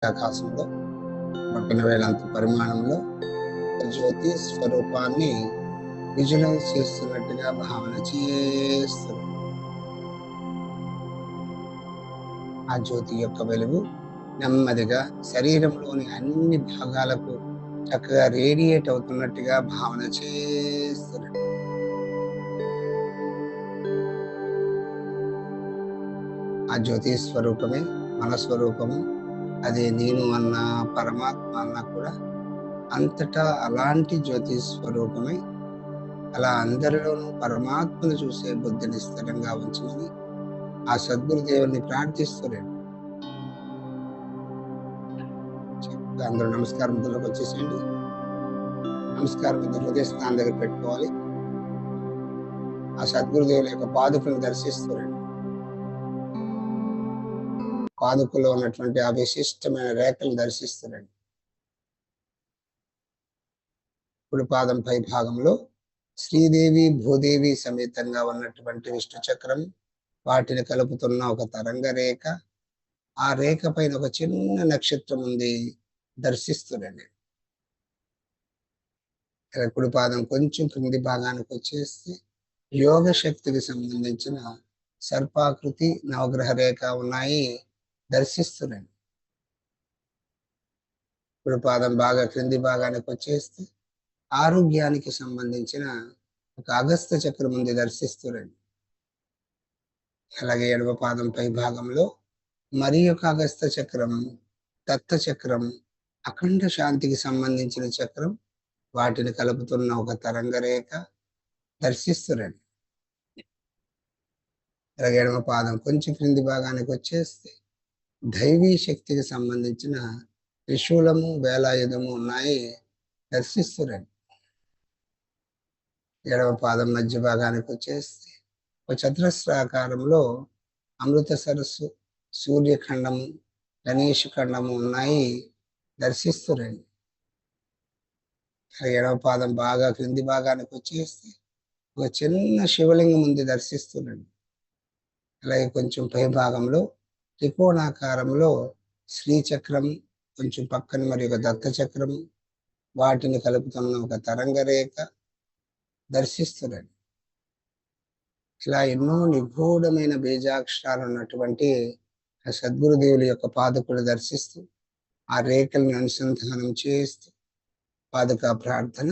ఆకాశంలో పట్టణ వేలంత పరిమాణంలో జ్యోతి స్వరూపాన్ని విజువలైజ్ చేస్తున్నట్టుగా భావన చేస్తున్నారు. ఆ జ్యోతి యొక్క వెలుగు నెమ్మదిగా శరీరంలోని అన్ని భాగాలకు చక్కగా రేడియేట్ అవుతున్నట్టుగా భావన చేస్తున్నారు. ఆ జ్యోతి స్వరూపమే మన స్వరూపము. అదే నేను అన్న పరమాత్మ అన్న కూడా అంతటా అలాంటి జ్యోతి స్వరూపమై అలా అందరిలోనూ పరమాత్మను చూసే బుద్ధిని స్థిరంగా ఉంచమని ఆ సద్గురుదేవుని ప్రార్థిస్తున్నాను. అందరూ నమస్కారం ముద్రలోకి వచ్చేసేయండి. నమస్కారం ముద్ర హృదయ స్థానం దగ్గర పెట్టుకోవాలి. ఆ సద్గురుదేవుల యొక్క పాదుకలను దర్శిస్తున్నాను. పాదుకలో ఉన్నటువంటి ఆ విశిష్టమైన రేఖలు దర్శిస్తున్నాను. కుడి పాదం పై భాగంలో శ్రీదేవి భూదేవి సమేతంగా ఉన్నటువంటి విష్ణు చక్రం, వాటిని కలుపుతున్న ఒక తరంగ రేఖ, ఆ రేఖ పైన ఒక చిన్న నక్షత్రం ఉంది, దర్శిస్తున్నాను. కుడి పాదం కొంచెం క్రింది భాగానికి వచ్చేస్తే యోగ శక్తికి సంబంధించిన సర్పాకృతి నవగ్రహ రేఖ ఉన్నాయి, దర్శిస్తున్నాను. కుడి పాదం బాగా క్రింది భాగానికి వచ్చేస్తే ఆరోగ్యానికి సంబంధించిన ఒక అగస్త్య చక్రం ఉంది, దర్శిస్తున్నాను. అలాగే ఎడమ పాదం పై భాగంలో మరి ఒక అగస్త్య చక్రం, దత్త చక్రం, అఖండ శాంతికి సంబంధించిన చక్రం, వాటిని కలుపుతున్న ఒక తరంగ రేఖ, దర్శిస్తున్నాను. అలాగే ఎడమ పాదం కొంచెం క్రింది భాగానికి వచ్చేస్తే దైవీ శక్తికి సంబంధించిన త్రిశూలము వేలాయుధము ఉన్నాయి, దర్శిస్తున్నాను. ఎడమ పాదం మధ్య భాగానికి వచ్చేస్తే ఒక చతురస్రాకారంలో అమృత సరస్సు, సూర్యఖండము, గణేష్ ఖండము ఉన్నాయి, దర్శిస్తున్నాను. ఎడమ పాదం బాగా క్రింది భాగానికి వచ్చేస్తే ఒక చిన్న శివలింగం ఉంది, దర్శిస్తున్నాను. అలాగే కొంచెం పై భాగంలో త్రికోణాకారంలో శ్రీచక్రం, కొంచెం పక్కన మరి ఒక దత్త చక్రం, వాటిని కలుపుతున్న ఒక తరంగ రేఖ, దర్శిస్తున్నాను. ఇలా ఎన్నో నిగూఢమైన బీజాక్షరాలు ఉన్నటువంటి ఆ సద్గురుదేవుల యొక్క పాదుకులు దర్శిస్తూ ఆ రేఖలను అనుసంధానం చేస్తూ పాదుకా ప్రార్థన.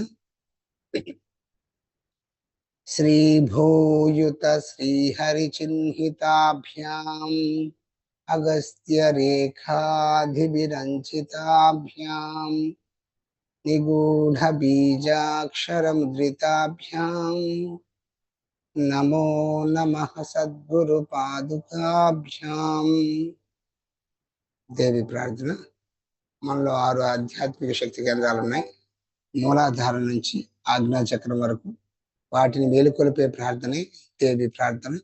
శ్రీభూయుత శ్రీహరిచిహ్నితాభ్యాం అగస్త్య రేఖాధివిరంచితాభ్యాం నిగూఢ బీజాక్షరముద్రితాభ్యాం నమో నమః సద్గురు పాదుకాభ్యాం. దేవి ప్రార్థన. మనలో 6 ఆధ్యాత్మిక శక్తి కేంద్రాలు ఉన్నాయి. మూలాధారం నుంచి ఆజ్ఞాచక్రం వరకు వాటిని మేలుకొలిపే ప్రార్థనే దేవి ప్రార్థన.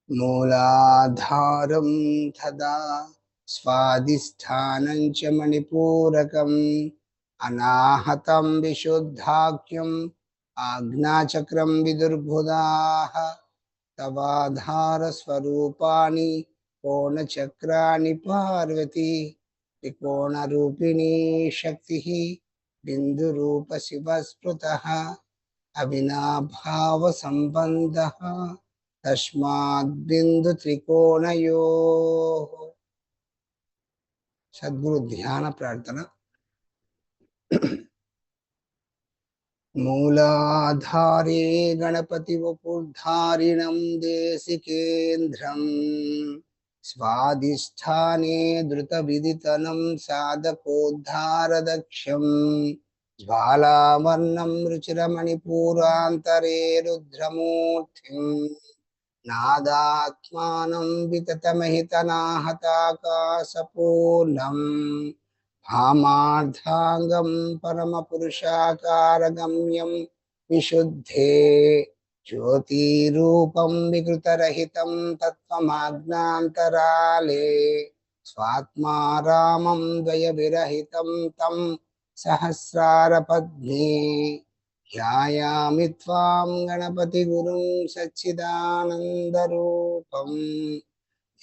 మూలాధారం తదా స్వాదిష్టానం చ మణిపూరకం అనాహతం విశుద్ధాఖ్యం ఆజ్ఞాచక్రం విదుర్బుధాః తవాధార స్వరూపాణి కోణచక్రాణి పార్వతి త్రికోణరూపిణీ శక్తి బిందురూప శివస్మృతః అవినాభావ సంబంధః తస్మాత్ బిందు త్రికోణయోః. సద్గురు ధ్యాన ప్రార్థన. మూలాధారే గణపతి వపుర్ధారిణం దేశికేంద్రం స్వాదిష్టానే ధృత విదితనం సాధకోద్ధారదక్ష్యం జ్వాలావర్ణం రుచిరమణిపూరాంతరే రుద్రమూర్తిం నాదాత్మానం వితతమహితనాహతాకాశపూర్ణం భామార్థాంగం పరమపురుషాకారగమ్యం విశుద్ధే జ్యోతిరూపం వికృతరహితం తత్వమాజ్ఞాంతరాలే స్వాత్మారామం ద్వయవిరహితం తం సహస్రారపద్మే ధ్యాయామి త్వాం గణపతి గురుం సచ్చిదానందరూపం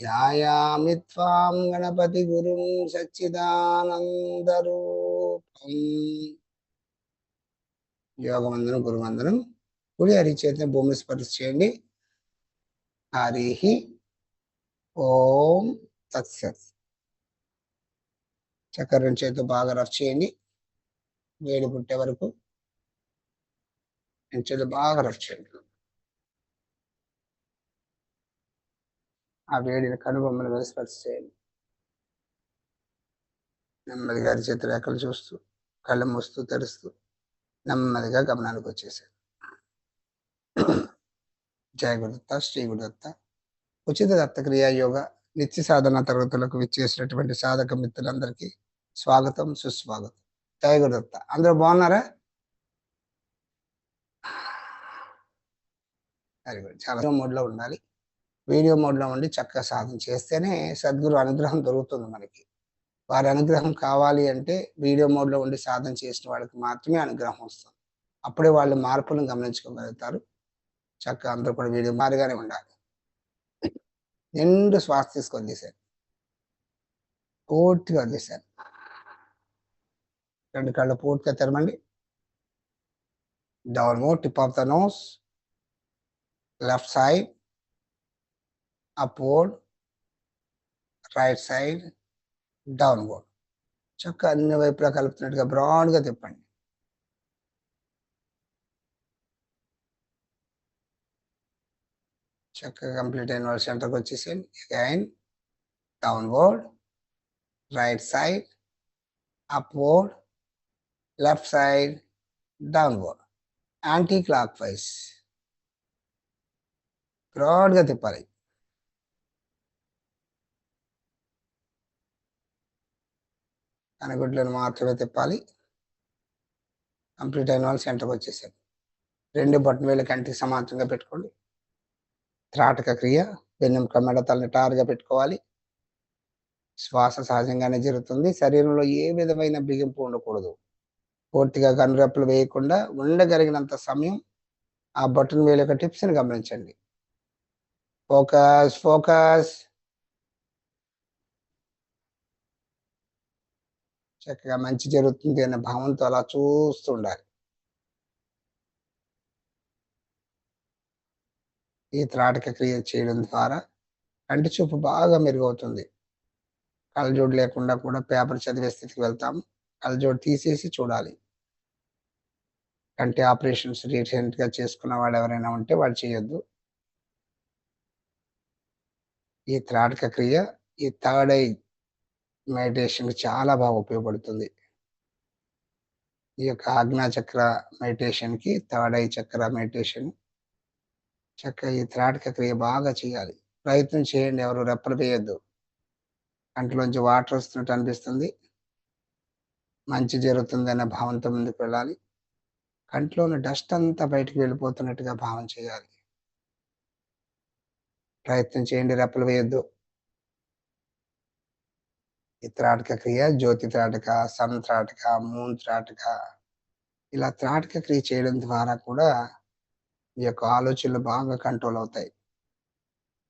ధ్యాయామి త్వాం గణపతి గురుం సచ్చిదానందరూపం. యోగవందనం, గురువందనం. కుడి అరిచేతిని భూమి స్పర్శ చేయండి. హరి ఓం తత్సత్. చక్కెర చేతితో బాగా రఫ్ చేయండి, వేడి పుట్టే వరకు చేతితో బాగా రఫ్ చేయండి. ఆ వేడిని కనుబొమ్మల మీద స్పర్శ చేయండి. నెమ్మదిగా అరిచేతి రేఖలు చూస్తూ, కళ్ళు మూస్తూ తెరుస్తూ నెమ్మదిగా గమనానికి వచ్చేసారు. జయ గురుదత్త, శ్రీ గురుదత్త. ఉచిత దత్తక్రియా యోగ నిత్య సాధన తరగతులకు విచ్చేసినటువంటి సాధక మిత్రులందరికీ స్వాగతం, సుస్వాగతం. జయ గురుదత్త. అందరూ బాగున్నారా? Very good. చాలా మోడ్లో ఉండాలి. వీడియో మోడ్లో ఉండి చక్కగా సాధన చేస్తేనే సద్గురు అనుగ్రహం దొరుకుతుంది మనకి. వారి అనుగ్రహం కావాలి అంటే వీడియో మోడ్లో ఉండి సాధన చేసిన వాళ్ళకి మాత్రమే అనుగ్రహం వస్తుంది. అప్పుడే వాళ్ళు మార్పులను గమనించుకోగలుగుతారు. చక్కగా అందరూ కూడా వీడియో మాదిరిగానే ఉండాలి. నిండు శ్వాస తీసుకొని తీశారు, పూర్తిగా వదిలేశారు. రెండు కళ్ళు పూర్తిగా తెరమండి. Downward, tip of the nose, left side, upward, right side, downward. చక్కగా అన్ని వైపులా కలుపుతున్నట్టుగా బ్రాడ్గా తిప్పండి. చక్కగా కంప్లీట్ అయిన వాళ్ళు సెంటర్కి వచ్చేసేయండి. Again downward, right side, upward, left side, downward, anti clock wise బ్రాడ్గా తిప్పాలి. కనుగుడ్లను మాత్రమే తిప్పాలి. కంప్లీట్ అయిన వాళ్ళు సెంటర్కి వచ్చేసారు. రెండు బొట్టన వేలు కంటికి సమాంతరంగా పెట్టుకోండి. త్రాటక క్రియ, వెన్నెముక మెడతల్ని టారుగా పెట్టుకోవాలి. శ్వాస సహజంగానే జరుగుతుంది. శరీరంలో ఏ విధమైన బిగింపు ఉండకూడదు. పూర్తిగా కనురెప్పలు వేయకుండా ఉండగలిగినంత సమయం ఆ బొట్టన వేలు యొక్క టిప్స్ని గమనించండి. Focus focus. చక్కగా మంచి జరుగుతుంది అనే భావంతో అలా చూస్తూ ఉండాలి. ఈ త్రాటక క్రియ చేయడం ద్వారా కంటి చూపు బాగా మెరుగవుతుంది. కళ్ళజోడు లేకుండా కూడా పేపర్ చదివే స్థితికి వెళ్తాం. కళ్ళజోడు తీసేసి చూడాలి. కంటి ఆపరేషన్స్ రీసెంట్గా చేసుకున్న వాళ్ళు ఎవరైనా ఉంటే వాళ్ళు చేయొద్దు. ఈ త్రాటక క్రియ ఈ థర్డ్ ఐ మెడిటేషన్కి చాలా బాగా ఉపయోగపడుతుంది. ఈ యొక్క ఆజ్ఞా చక్ర మెడిటేషన్కి, థర్డ్ ఐ చక్ర మెడిటేషన్ చక్కగా ఈ త్రాటక క్రియ బాగా చేయాలి. ప్రయత్నం చేయండి, ఎవరు రెప్పలు వేయొద్దు. కంటిలోంచి వాటర్ వస్తున్నట్టు అనిపిస్తుంది, మంచి జరుగుతుంది అనే భావంతో ముందుకు వెళ్ళాలి. కంట్లో ఉన్న డస్ట్ అంతా బయటకు వెళ్ళిపోతున్నట్టుగా భావం చేయాలి. ప్రయత్నం చేయండి, రెప్పలు వేయొద్దు. ఈ త్రాటక క్రియ జ్యోతి త్రాటక, సన్ త్రాటక, మూన్ త్రాటక, ఇలా త్రాటక క్రియ చేయడం ద్వారా కూడా ఈ యొక్క ఆలోచనలు బాగా కంట్రోల్ అవుతాయి.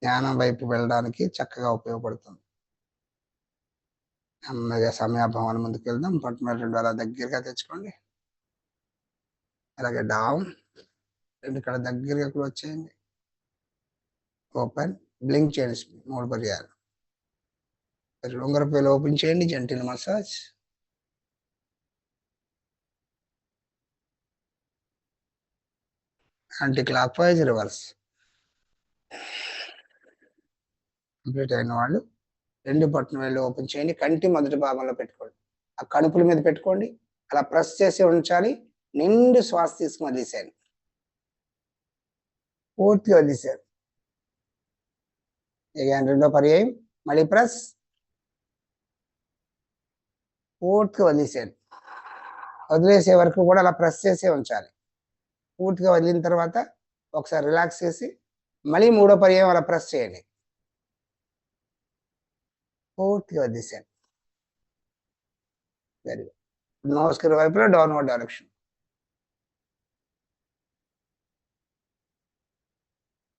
జ్ఞానం వైపు వెళ్ళడానికి చక్కగా ఉపయోగపడుతుంది. నెమ్మదిగా సమయాభావాన్ని ముందుకు వెళ్దాం. పట్టుమల రెండు అలా దగ్గరగా తెచ్చుకోండి. అలాగే డౌన్, రెండు ఇక్కడ దగ్గరగా క్లోజ్ చేయండి. ఓపెన్, బ్లింక్ చేయండి 3 పర్యాలు. ఉంగరపు వేలు ఓపెన్ చేయండి, gentle massage. Anti clock wise reverse. Complete అయిన వాళ్ళు రెండు బటన్ వేళ్ళు ఓపెన్ చేయండి. కంటి మొదటి భాగంలో పెట్టుకోండి. ఆ కడుపుల మీద పెట్టుకోండి. అలా ప్రెస్ చేసి ఉంచాలి. నిండు శ్వాస తీసుకుని వదిలేసాను. పూర్తిగా వదిలేసారు. రెండో పర్యాయం మళ్ళీ ప్రెస్, పూర్తిగా వదిలేసాను. వదిలేసే వరకు కూడా అలా ప్రెస్ చేసే ఉంచాలి. పూర్తిగా వదిలిన తర్వాత ఒకసారి రిలాక్స్ చేసి మళ్ళీ మూడో పర్యాయం అలా ప్రెస్ చేయండి. పూర్తిగా వదిలేసాను. Very good. నోస్కర్ వైపులో డౌన్వర్డ్ డైరెక్షన్.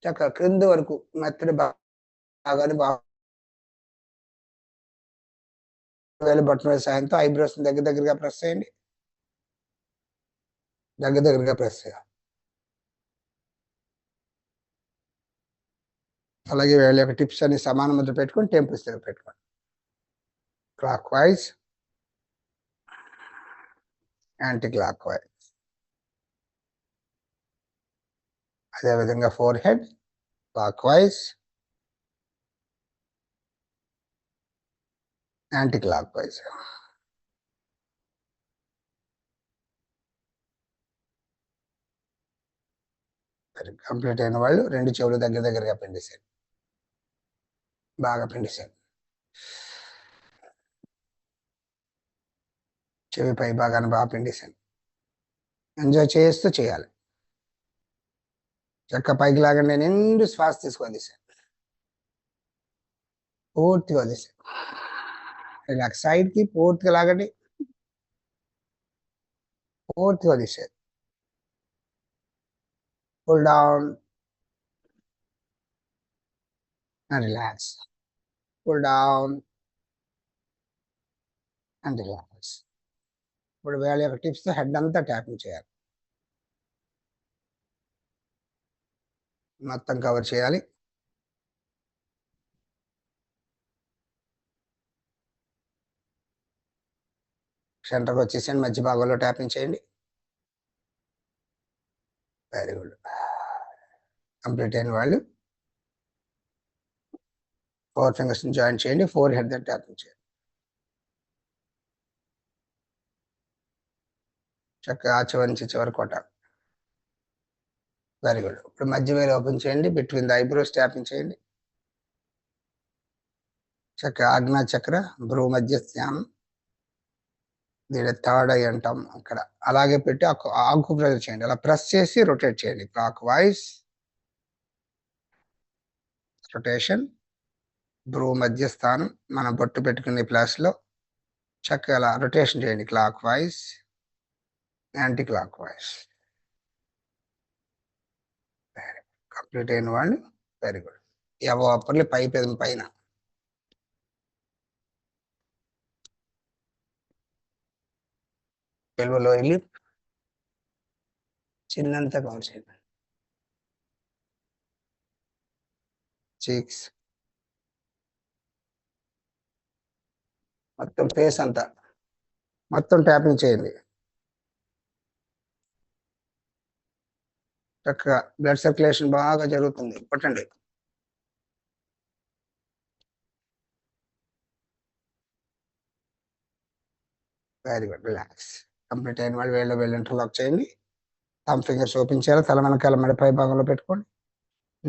చక్కగా క్రింది వరకు మెత్తడి భాగాన్ని బాగా వేలు బొట్టన సాయంతో ఐబ్రోస్ దగ్గరగా ప్రెస్ చేయండి. దగ్గరగా ప్రెస్ చేయాలి. అలాగే వేళ్ళ యొక్క టిప్స్ అన్ని సమాన ముద్ర పెట్టుకొని టెంపుల్స్ దగ్గర పెట్టుకోండి. Clockwise, anticlockwise. అదేవిధంగా forehead clockwise, anticlockwise. Complete అయిన వాళ్ళు రెండు చెవులు దగ్గరగా పిండిసేయండి. బాగా పిండిసేయండి. చెవి పై భాగాన్ని బాగా పిండిసేయండి. ఎంజాయ్ చేస్తూ చేయాలి. చెక్క పైకి లాగండి. నిండు శ్వాస తీసుకొని తీసేయండి. పూర్తిగా వదిలేసేయండి. రిలాక్స్. సైడ్కి పూర్తిగా లాగండి. పూర్తిగా వదిలేసేయండి. Pull down and relax. Pull down and relax. ఇప్పుడు వేళ యొక్క టిప్స్ హెడ్ అంతా ట్యాపింగ్ చేయాలి. మొత్తం కవర్ చేయాలి. సెంటర్కి వచ్చేసండి. మధ్య భాగంలో ట్యాపింగ్ చేయండి. Very good. కంప్లీట్ అయిన వాళ్ళు 4 ఫింగర్స్ జాయిన్ చేయండి. 4 హెడ్ దగ్గర ట్యాపింగ్ చేయండి. చక్కగా ఆ చివరి నుంచి చివరి కోట. Very good. ఇప్పుడు మధ్య వేలు ఓపెన్ చేయండి. బిట్వీన్ ద ఐబ్రోస్ ట్యాపింగ్ చేయండి. చక్కగా ఆజ్ఞా చక్ర, భ్రూ మధ్య స్థానం, దీని థర్డ్ ఐ అంటాం అక్కడ. అలాగే పెట్టి ఆకు ప్రెస్ చేయండి. అలా ప్రెస్ చేసి రొటేట్ చేయండి. Clock wise rotation. భ్రూ మధ్య స్థానం మనం బొట్టు పెట్టుకునే ప్లేస్ లో చక్కగా అలా రొటేషన్ చేయండి. Clock wise, anticlockwise. Complete అయిన వాళ్ళు వెరీ గుడ్. ఎవో అప్పర్లీ పై పెదం పైన ఎల్బోలో వెళ్ళి చిన్నంత కౌంట్ చేయండి. చీక్స్ మొత్తం ఫేస్ అంతా మొత్తం ట్యాపింగ్ చేయండి. చక్కగా బ్లడ్ సర్క్యులేషన్ బాగా జరుగుతుంది. కొట్టండి. Very good. రిలాక్స్. కంప్లీట్ అయిన వాళ్ళు వేళ్ళు ఇంటర్లాక్ చేయండి. థంబ్ ఫింగర్స్ ఓపెన్ చేయాలి. తల వెనకాల మెడ పై భాగంలో పెట్టుకోండి.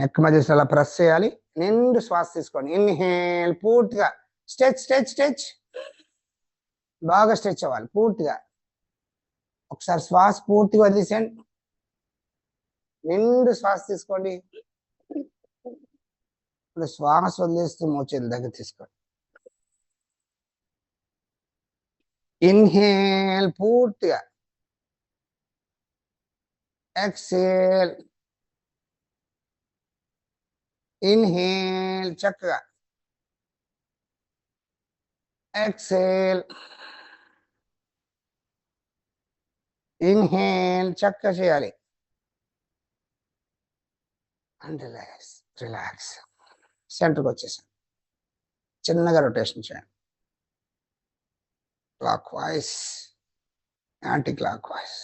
నెక్ మధ్య అలా ప్రెస్ చేయాలి. నిండు శ్వాస తీసుకోండి. ఇన్హేల్. పూర్తిగా స్ట్రెచ్ స్ట్రెచ్ స్ట్రెచ్. బాగా స్ట్రెచ్ అవ్వాలి పూర్తిగా. ఒకసారి శ్వాస పూర్తిగా వదిలేసేయండి. నిండు శ్వాస తీసుకోండి. ఇప్పుడు శ్వాస వదిలేస్తూ మోచేతుల దగ్గర తీసుకోండి. ఇన్హేల్ పూర్తిగా. ఎక్సేల్. ఇన్హేల్ చక్కగా. ఎక్సేల్. ఇన్హేల్ చక్కగా చేయాలి. And relax. రిలాక్స్. సెంటర్కి వచ్చేసాను. చిన్నగా రొటేషన్ చేయండి. Clock wise, anti clock wise.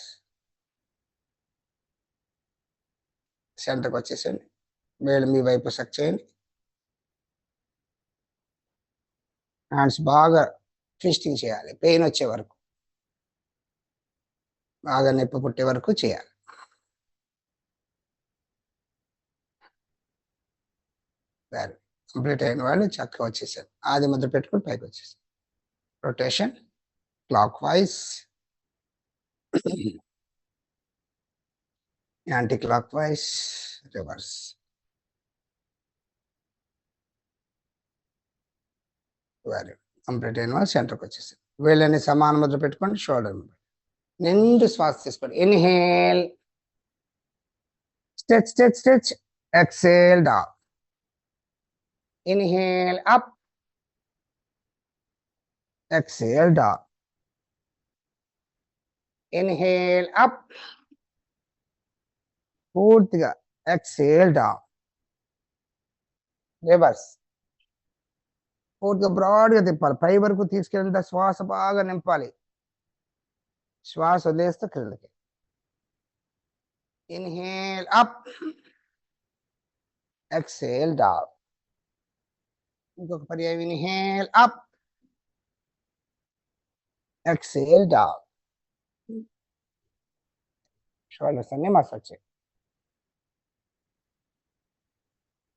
సెంటర్కి వచ్చేసండి. వేళ్ళు మీ వైపు సెక్ చేయండి. హ్యాండ్స్ బాగా ట్విస్టింగ్ చేయాలి. పెయిన్ వచ్చే వరకు, బాగా నొప్పి పుట్టే వరకు చేయాలి. కంప్లీట్ అయిన వాళ్ళు చక్కగా వచ్చేసారు. ఆది ముద్ర పెట్టుకుని పైకి వచ్చేసారు. Rotation clock wise, anticlockwise, reverse. Very complete అయిన వాళ్ళు సెంటర్కి వచ్చేసారు. వీళ్ళని సమాన ముద్ర పెట్టుకోండి. షోల్డర్ నిండు శ్వాస తీసుకోండి. Inhale. Stretch stretch stretch. Exhale down. Inhale up. Exhale down. Inhale up, పూర్తిగా ఎక్సేల్ డౌన్. రివర్స్. పూర్తిగా బ్రాడ్గా తిప్పాలి, పై వరకు తీసుకెళ్ళిన శ్వాస బాగా నింపాలి. శ్వాస వదిలేస్తే క్రిందకి. Inhale up, exhale down. ఇంకొక పర్యాయం. Inhale up, exhale down. Shoulders అన్ని మసాజ్ చేయండి,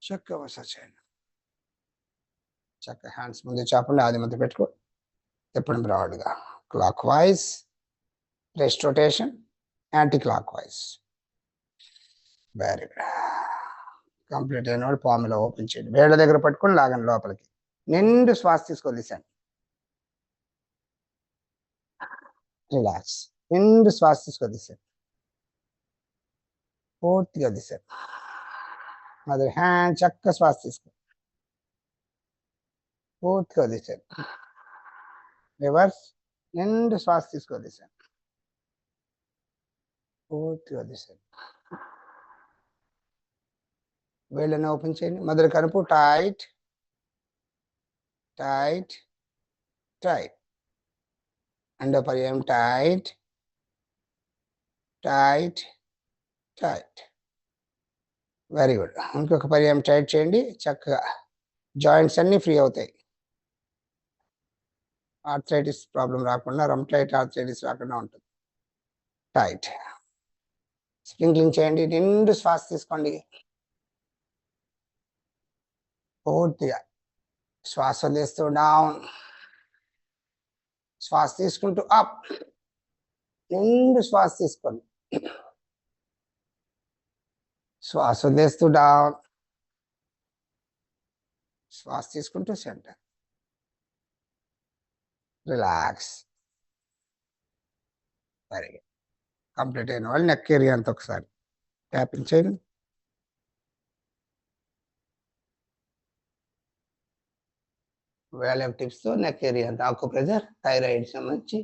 చక్కగా మసాజ్ చేయండి. చక్కగా హ్యాండ్స్ ముందు చాపండి, ఆది ముందు పెట్టుకో. తిప్పండి బ్రాడ్గా. Clock wise, rest rotation, anti clock wise. Very good. Complete అయిన వాళ్ళు పాములో ఓపెన్ చేయండి, వేళ్ళ దగ్గర పట్టుకొని లాగండి లోపలికి. నిండు శ్వాస తీసుకొని రిలాక్స్. నిండు శ్వాస తీసుకొని పూర్తిగా తీసారు. అది హ్యాండ్ చక్క శ్వాస తీసుకో, పూర్తిగా తీసారు. రివర్స్. నిండు శ్వాస తీసుకో తీసారు, పూర్తిగా తీసారు. వేళ్ళని ఓపెన్ చేయండి. మొదటి కనుపు టైట్ టైట్ టైట్. రెండో పర్యాయం tight tight tight. Very good. ఇంకొక పర్యాయం టైట్ చేయండి. చక్కగా జాయింట్స్ అన్ని ఫ్రీ అవుతాయి. ఆర్థరైటిస్ ప్రాబ్లం రాకుండా, రమ్టైట్ ఆర్థరైటిస్ రాకుండా ఉంటుంది. టైట్. స్ప్రింక్లింగ్ చేయండి. నిండు శ్వాస తీసుకోండి, పూర్తిగా శ్వాస వదిలేస్తూ డౌన్, శ్వాస తీసుకుంటూ అప్. నిండు శ్వాస తీసుకోండి, శ్వాస వదిలేస్తూ డౌన్, శ్వాస తీసుకుంటూ centre. Relax. Very good. Complete అయిన వాళ్ళు నెక్ ఏరియా అంతా ఒకసారి ట్యాపింగ్ చేయండి. వేలెవ్ టిప్స్తో నెక్ ఏరియా అంతా ఆకు ప్రెజర్, థైరాయిడ్ సంబంధించి,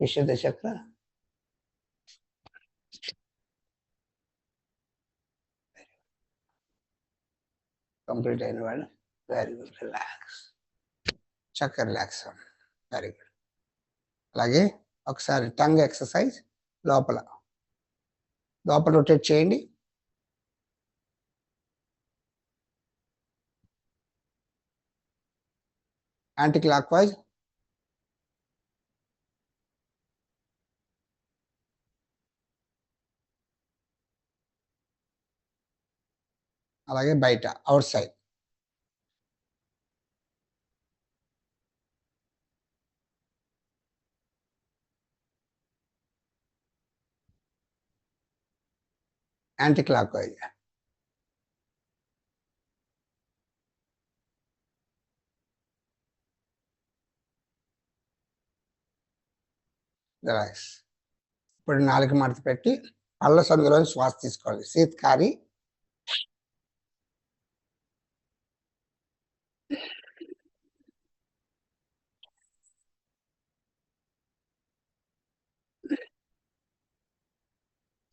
విశుద్ధ చక్ర. కంప్లీట్ అయిన వాళ్ళు వెరీ గుడ్. రిలాక్స్, చక్కగా రిలాక్స్. Very good. అలాగే ఒకసారి టంగ్ ఎక్సర్సైజ్. లోపల లోపల రొటేట్ చేయండి. Anti clock wise. అలాగే బయట out side. Anti clock wise. Relax. ఇప్పుడు నాలుగు మడత పెట్టి పళ్ళ సందులో శ్వాస తీసుకోవాలి. శీతకారి.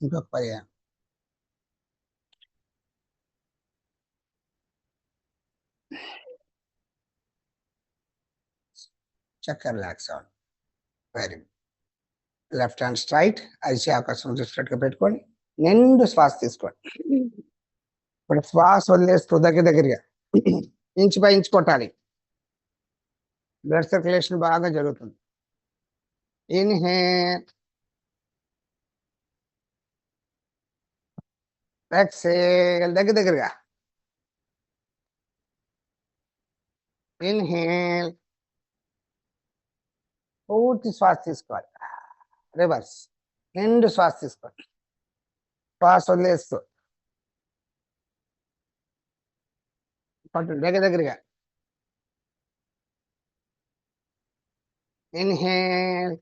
ఇంకొక పర్యాయం. చక్కగా రిలాక్స్ అవ్వండి. Very good. Left hand straight, అరిచి ఆకాశం చూసినట్టుగా పెట్టుకోండి. నిండు శ్వాస తీసుకోండి. ఇప్పుడు శ్వాస వదిలేస్తూ దగ్గరగా ఇంచు బై ఇంచు కొట్టాలి. బ్లడ్ సర్క్యులేషన్ బాగా జరుగుతుంది. Inhale, exhale. దగ్గరగా. ఇన్హేల్, పూర్తి శ్వాస తీసుకోవాలి. రివర్స్. నిండు శ్వాస తీసుకోండి, శ్వాస వదిలేస్తూ పట్టు దగ్గరగా. Inhale,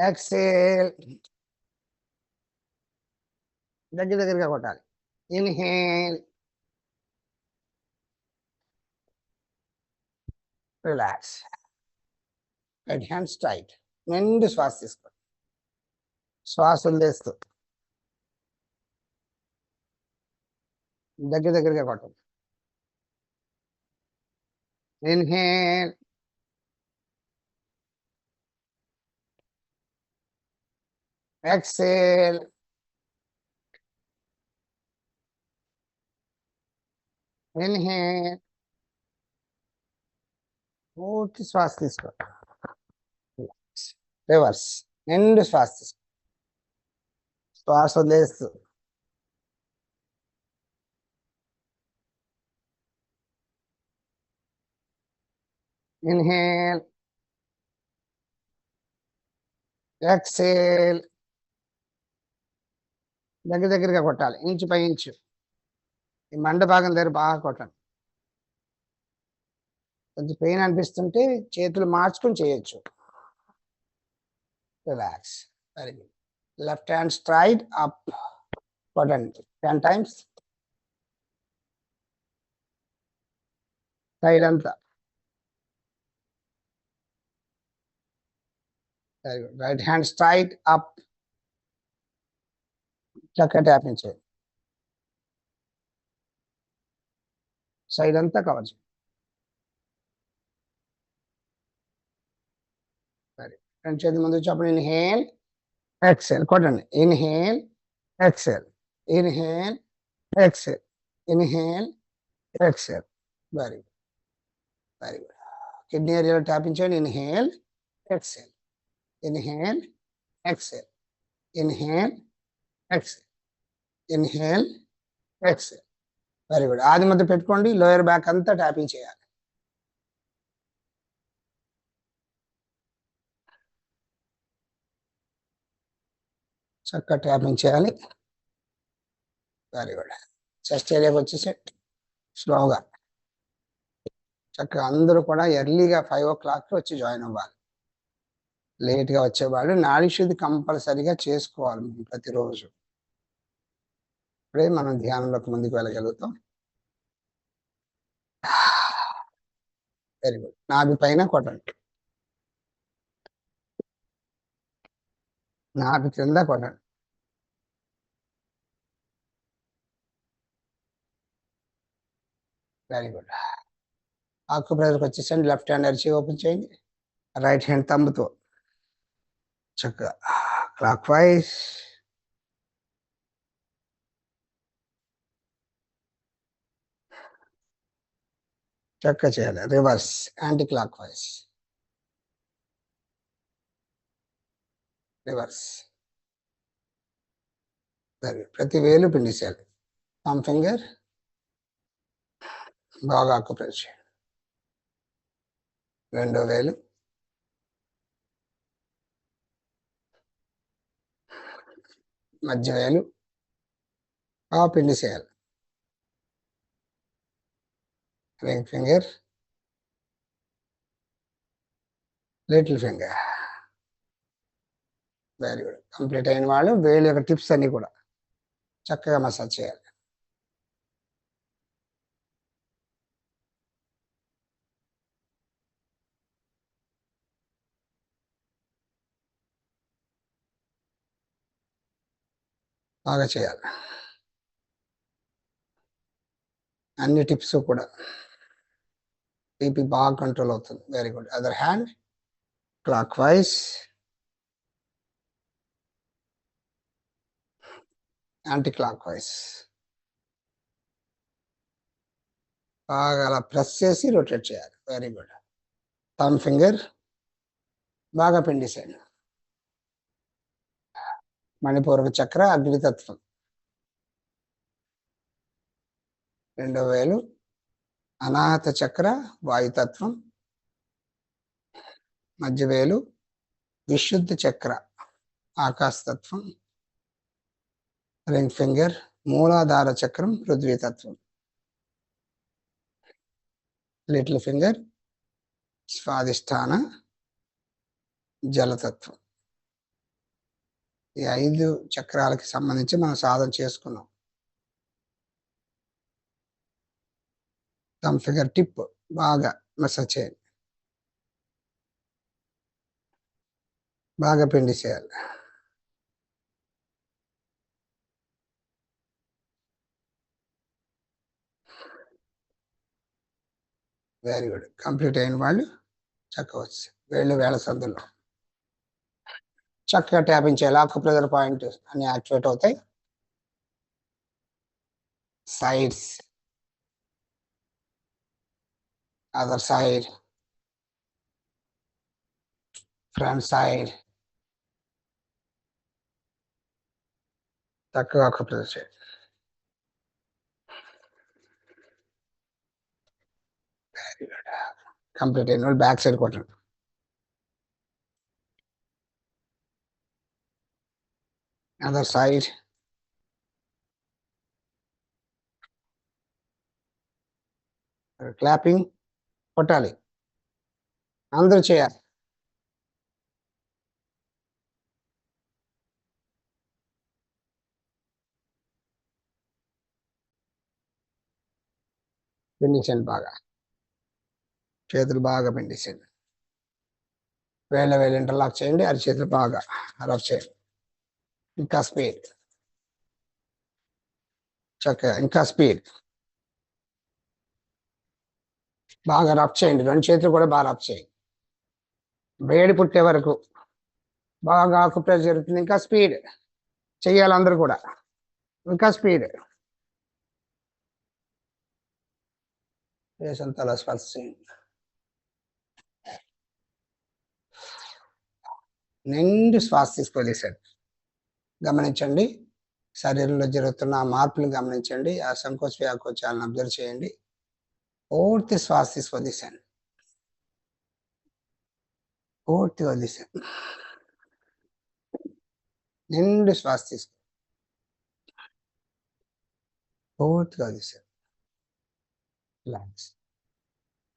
exhale. దగ్గరగా కొట్టాలి. Inhale, relax. Right hand straight. నిండు శ్వాస తీసుకోండి. శ్వాస వదిలేస్తూ దగ్గరగా కొట్టండి. Inhale, exhale, inhale. పూర్తి శ్వాస తీసుకోండి. రివర్స్. నిండు శ్వాస తీసుకోండి. శ్వాస వదిలేస్తూ ఇన్హేల్, ఎక్సేల్. దగ్గరగా కొట్టాలి, ఇంచు పై ఇంచు. ఈ మండ భాగం దగ్గర బాగా కొట్టండి. కొంచెం పెయిన్ అనిపిస్తుంటే చేతులు మార్చుకొని చేయొచ్చు. Relax. Very good. Left hand straight up కొట్టండి 10 times. సైడ్ అంతా. Very good. Right hand straight up. చక్కగా ట్యాపింగ్ చేయండి. సైడ్ అంతా కవర్ చేయండి. సరే, రెండు చేతి ముందు చెప్పండి. ఇన్హేల్, ఎక్సేల్ కొట్టండి. Inhale, exhale, inhale, exhale, inhale, exhale. Very good, very good. Kidney ఏరియాలో ట్యాపింగ్ చేయండి. Inhale, exhale, inhale, exhale, inhale, exhale, inhale, exhale. Very good. ఆది మధ్య పెట్టుకోండి. లోయర్ బ్యాక్ అంతా ట్యాపింగ్ చేయాలి. చక్కగా ట్యాపింగ్ చేయాలి. Very good. చెస్ట్ ఏరియాకి వచ్చేసి స్లోగా చక్కగా అందరూ కూడా ఎర్లీగా 5 o'clock వచ్చి జాయిన్ అవ్వాలి. లేట్గా వచ్చేవాళ్ళు నాడీ శుద్ధి కంపల్సరీగా చేసుకోవాలి మనం ప్రతిరోజు. ఇప్పుడే మనం ధ్యానంలోకి ముందుకు వెళ్ళగలుగుతాం. Very good. నాభి పైన కొట్టండి, నాభి కింద కొట్టండి. Very good. ఆకు ప్రెజర్కి వచ్చేసండి. లెఫ్ట్ హ్యాండ్ అరిచి ఓపెన్ చేయండి. రైట్ హ్యాండ్ తంబుతో చక్కగా క్లాక్ వైజ్ చక్కగా చేయాలి. Reverse, anticlockwise, reverse. ప్రతి వేలు పిండిసేయాలి. థంబ్ ఫింగర్ బాగా ఆక్యుపై చేయండి. రెండో వేలు, మధ్య వేలు బాగా పిండిసేయాలి. Ring finger, little finger. Very good. Complete అయిన వాళ్ళు వేలు యొక్క టిప్స్ అన్ని కూడా చక్కగా మసాజ్ చేయాలి. బాగా చేయాలి అన్ని టిప్స్ కూడా. బీపీ బాగా కంట్రోల్ అవుతుంది. Very good. Other hand clock wise, anti clock wise. బాగా అలా ప్రెస్ చేసి రొటేట్ చేయాలి. Very good. థంబ్ ఫింగర్ బాగా పిండిసేయండి. మణిపూరక చక్ర అగ్నితత్వం. రెండో వేలు అనాహత చక్ర వాయుతత్వం. మధ్య వేలు విశుద్ధ చక్ర ఆకాశతత్వం. రింగ్ ఫింగర్ మూలాధార చక్రం పృథ్వీతత్వం. Little finger స్వాదిష్టాన జలతత్వం. ఈ 5 చక్రాలకి సంబంధించి మనం సాధన చేసుకున్నాం. థంబ్ ఫింగర్ టిప్ బాగా మసాజ్ చేయండి. బాగా పిండి చేయాలి. Very good. కంప్లీట్ అయిన వాళ్ళు చక్కగా వచ్చి వేళ్ళ సందులో చక్కగా ట్యాపింగ్ చేయాలి. ఆక్యుప్రెషర్ పాయింట్ అన్ని యాక్టివేట్ అవుతాయి. Sides, other side, front side చక్కగా ఆక్యుప్రెషర్ చేయాలి. Very good. కంప్లీట్ అయిన వాళ్ళు బ్యాక్ సైడ్ కొట్టండి. అదర్ సైడ్, క్లాపింగ్ కొట్టాలి, అందరూ చేయాలి. పిండించండి బాగా, చేతులు బాగా పిండించండి. వేళ్ళ ఇంటర్లాక్ చేయండి, అరిచేతులు బాగా రఫ్ చేయండి. ఇంకా స్పీడ్, చక్కగా ఇంకా స్పీడ్, బాగా రఫ్ చేయండి. రెండు చేతులు కూడా బాగా రఫ్ చేయండి, వేడి పుట్టే వరకు బాగా ఆక్యుప్రెస్ జరుగుతుంది. ఇంకా స్పీడ్ చెయ్యాలి అందరూ కూడా, ఇంకా స్పీడ్. దేశంతలో స్పర్శ చేయండి. నిండు శ్వాస తీసుకోలేసాడు. గమనించండి, శరీరంలో జరుగుతున్న మార్పులు గమనించండి. ఆ సంకోచ వ్యాకోచాలను అబ్జర్వ్ చేయండి. పూర్తి శ్వాస తీసుకొదిశాను, పూర్తిగా వదిలేశాను. నిండు శ్వాస తీసుకో, పూర్తిగా వదిలేశాను. రిలాక్స్.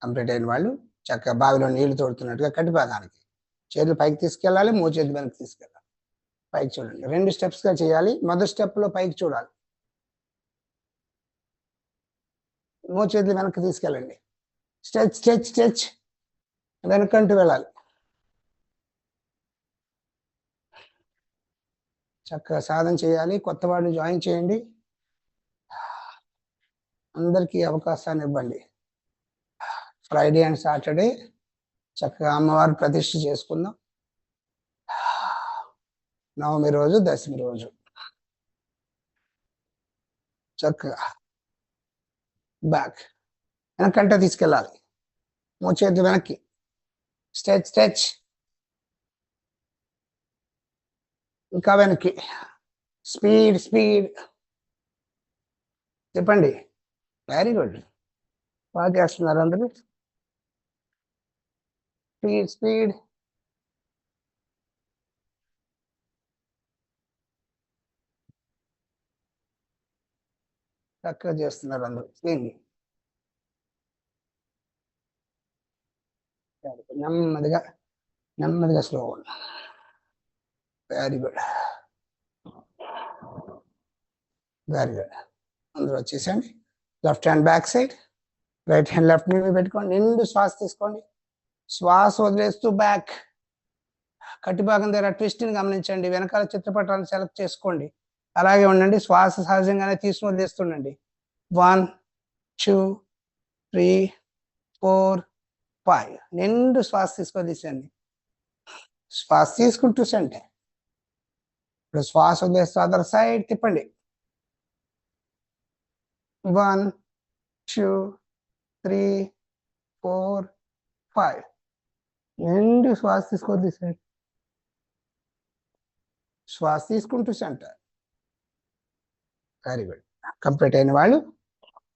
కంప్లీట్ అయిన వాళ్ళు చక్కగా బావిలో నీళ్లు తోడుతున్నట్టుగా కటిపాదానికి చేతులు పైకి తీసుకెళ్ళాలి, చేతులు వెనక్కి తీసుకెళ్ళాలి. పైకి చూడండి, 2 స్టెప్స్ గా చేయాలి. మొదటి స్టెప్ లో పైకి చూడాలి, చేతులు వెనక్కి తీసుకెళ్ళండి. స్ట్రెచ్ స్ట్రెచ్ స్ట్రెచ్, వెనకంటూ వెళ్ళాలి. చక్కగా సాధన చేయాలి. కొత్త వాడిని జాయిన్ చేయండి, అందరికీ అవకాశాన్ని ఇవ్వండి. ఫ్రైడే అండ్ సాటర్డే చక్కగా అమ్మవారు ప్రతిష్ఠ చేసుకుందాం. నవమి రోజు, దశమి రోజు చక్కగా బ్యాక్ వెనకంటే తీసుకెళ్ళాలి. చేతులు వెనక్కి, స్ట్రెచ్ స్ట్రెచ్, ఇంకా వెనక్కి, స్పీడ్ స్పీడ్ చెప్పండి. వెరీ గుడ్, బాగా చేస్తున్నారు అందరూ. స్పీడ్ స్పీడ్, చక్కగా చేస్తున్నారు అందరూ. నెమ్మదిగా నెమ్మదిగా slow. Very good, very good. అందరూ వచ్చేసండి. Left hand back side, right hand left నీ పెట్టుకోండి. నిండు శ్వాస తీసుకోండి, శ్వాస వదిలేస్తూ బ్యాక్. కట్టిభాగం దగ్గర ట్విస్ట్ని గమనించండి. వెనకాల చిత్రపటాలను సెలెక్ట్ చేసుకోండి, అలాగే ఉండండి. శ్వాస సహజంగానే తీసుకుని వదిలేస్తుండండి. 1 2 3 4 5. నిండు శ్వాస తీసుకొదిసండి, శ్వాస తీసుకుంటూ సండి. ఇప్పుడు శ్వాస వదిలేస్తూ అదర్ సైడ్ తిప్పండి. 1 2 3 4 5. నిండు శ్వాస తీసుకొదిసండి, శ్వాస తీసుకుంటూ సెంటర్. Very good. కంప్లీట్ అయిన వాళ్ళు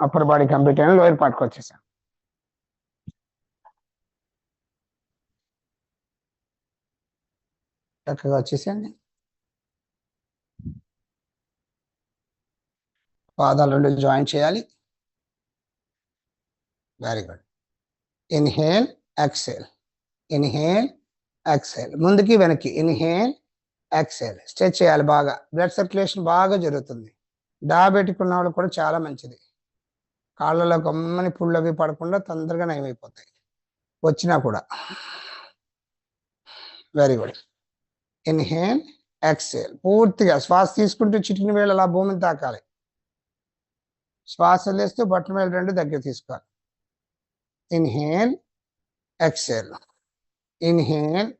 అప్పర్ బాడీ కంప్లీట్ అయిన లోయర్ పార్ట్కి వచ్చేసాం. చక్కగా వచ్చేసండి. పాదాలు రెండు జాయిన్ చేయాలి. Very good. Inhale exhale, inhale exhale, ముందుకి వెనక్కి, ఇన్హేల్ ఎక్సేల్. స్ట్రెచ్ చేయాలి బాగా, బ్లడ్ సర్క్యులేషన్ బాగా జరుగుతుంది. డయాబెటిక్ ఉన్న వాళ్ళు కూడా చాలా మంచిది. కాళ్ళలో గమ్మని పుళ్ళు అవి పడకుండా తొందరగా నయమైపోతాయి వచ్చినా కూడా. Very good. Inhale, exhale. పూర్తిగా శ్వాస తీసుకుంటూ చిటికిన వేళ అలా భూమిని తాకాలి. శ్వాస వదిలేస్తూ బొట్టన వేలు రెండు దగ్గర తీసుకోవాలి. Inhale, exhale, inhale,